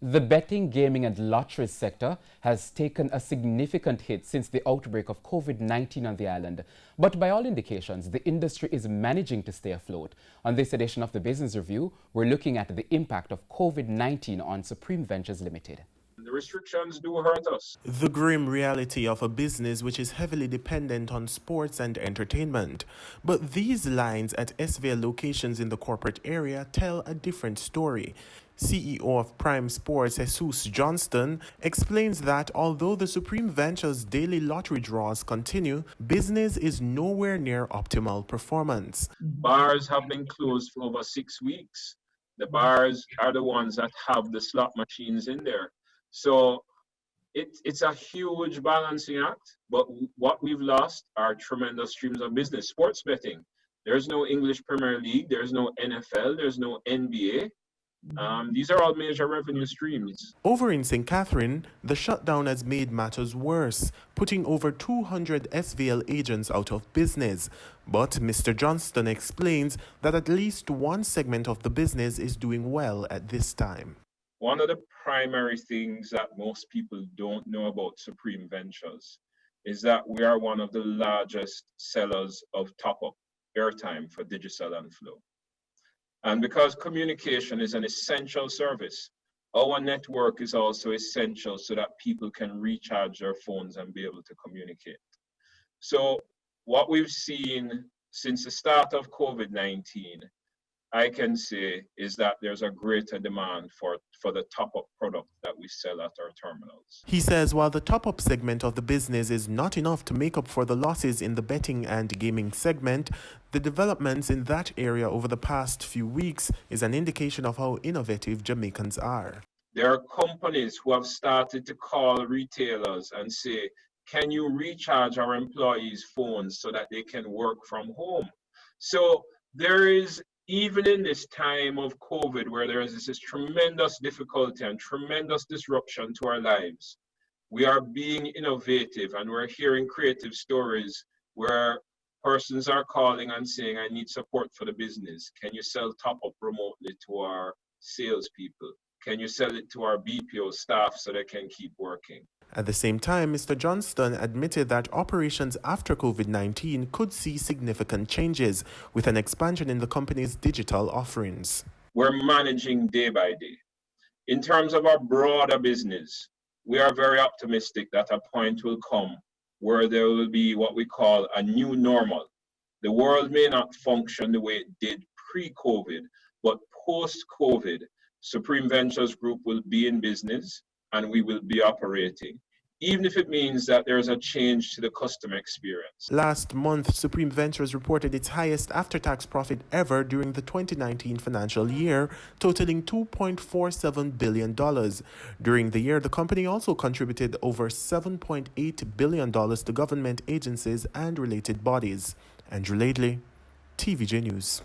The betting, gaming and lottery sector has taken a significant hit since the outbreak of COVID-19 on the island. But by all indications, the industry is managing to stay afloat. On this edition of the Business Review, we're looking at the impact of COVID-19 on Supreme Ventures Limited. The restrictions do hurt us. The grim reality of a business which is heavily dependent on sports and entertainment. But these lines at SVL locations in the corporate area tell a different story. CEO of Prime Sports, Jesus Johnston, explains that although the Supreme Ventures daily lottery draws continue, business is nowhere near optimal performance. Bars have been closed for over 6 weeks. The bars are the ones that have the slot machines in there. So it's a huge balancing act, but what we've lost are tremendous streams of business. Sports betting. There's no English Premier League, there's no NFL, there's no NBA. These are all major revenue streams. Over in St. Catherine, the shutdown has made matters worse, putting over 200 SVL agents out of business. But Mr. Johnston explains that at least one segment of the business is doing well at this time. One of the primary things that most people don't know about Supreme Ventures is that we are one of the largest sellers of top-up airtime for Digicel and Flow. And because communication is an essential service, our network is also essential so that people can recharge their phones and be able to communicate. So what we've seen since the start of COVID-19, I can say, is that there's a greater demand for the top-up product that we sell at our terminals. He says while the top-up segment of the business is not enough to make up for the losses in the betting and gaming segment, the developments in that area over the past few weeks is an indication of how innovative Jamaicans are. There are companies who have started to call retailers and say, can you recharge our employees' phones so that they can work from home? So there is, even in this time of COVID, where there is this tremendous difficulty and tremendous disruption to our lives, we are being innovative and we're hearing creative stories where persons are calling and saying, I need support for the business. Can you sell top-up remotely to our salespeople? Can you sell it to our BPO staff so they can keep working? At the same time, Mr. Johnston admitted that operations after COVID-19 could see significant changes, with an expansion in the company's digital offerings. We're managing day by day. In terms of our broader business, we are very optimistic that a point will come where there will be what we call a new normal. The world may not function the way it did pre-COVID, but post-COVID, Supreme Ventures Group will be in business and we will be operating, even if it means that there's a change to the customer experience. Last month, Supreme Ventures reported its highest after-tax profit ever during the 2019 financial year, totaling $2.47 billion. During the year, the company also contributed over $7.8 billion to government agencies and related bodies. Andrew Laidley, TVJ News.